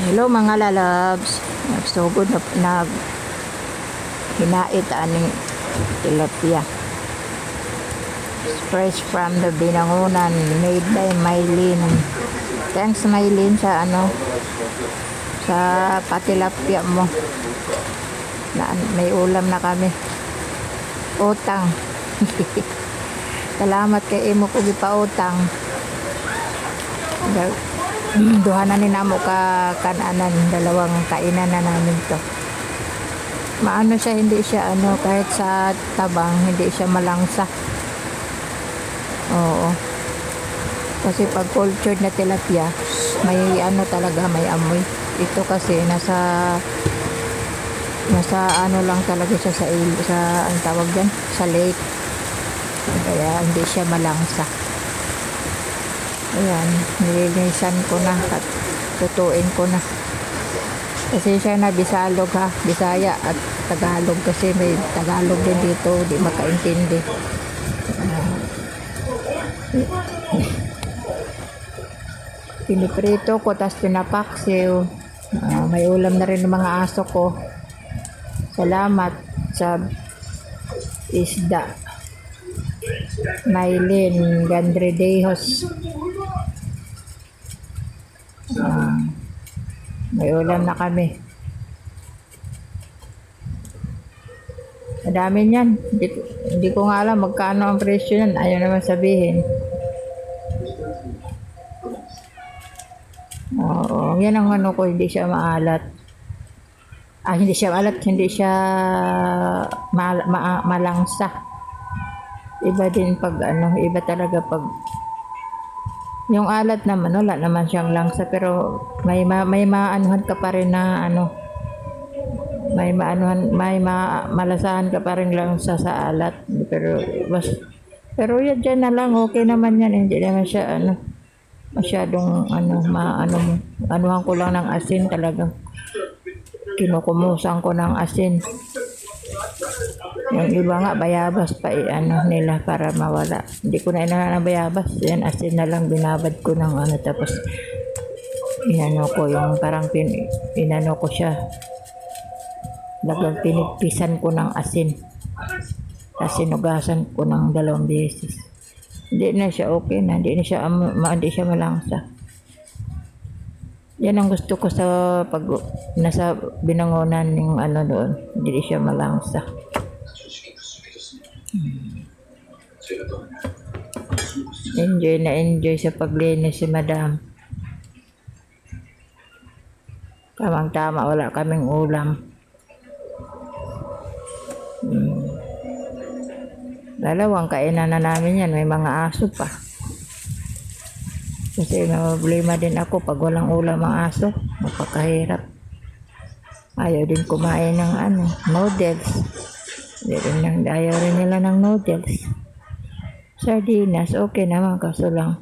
Hello mga lalabs. Nagsugod na hinait aning tilapia. Fresh from the Binangonan, made by Mylene. Thanks Mylene sa sa patilapia mo. May ulam na kami. Utang. Salamat kay imo ko gipautang. Duha na ni namo ka kananan, dalawang kainan na namin to. Maano siya, hindi siya kahit sa tabang hindi siya malangsa. Oo. Kasi pag cultured na tilapia, may talaga, may amoy. Ito kasi nasa lang talaga siya sa ang tawag diyan, sa lake. Kaya hindi siya malangsa. Ayan, nilinisan ko na at tutuin ko na. Kasi siya na Bisalog ha, Bisaya at Tagalog, kasi may Tagalog din dito, di makaintindi. Piniprito ko, tas pinapaksiw. May ulam na rin ng mga aso ko. Salamat sa isda. Mylene Gandredejos. May ulam na kami. Madami niyan. Hindi ko nga alam magkano ang presyo yan. Ayaw naman sabihin. Oo, yan ang ko, hindi siya maalat. Hindi siya maalat, hindi siya malangsa. Iba din pag iba talaga pag yung alat naman, wala naman siyang langsa, pero may maanuhan ka pa rin na may malasahan ka pa rin langsa sa alat, pero yan dyan na lang, okay naman yan, hindi naman siya masyadong anuhan ko lang ng asin, talagang kinukumusan ko ng asin. Yung iba nga bayabas pa nila para mawala. Hindi ko na ng bayabas. Yan, asin na lang, binabad ko ng tapos ko yung parang ko siya. Pinigpisan ko ng asin. Tapos sinugasan ko ng 2 beses. Hindi na siya okay na. Hindi siya malangsa. Yan ang gusto ko sa pag nasa Binangonan, yung doon. Hindi siya malangsa. Enjoy sa paglinis si Madam. Tamang-tama, wala kaming ulam. Dalawang kainan na namin yan, may mga aso pa. Kasi may problema din ako pag walang ulam ang aso, mapakahirap. Ayaw din kumain ng noodles. Ayaw rin nila ng noodles. Sardinas, okay naman, kaso lang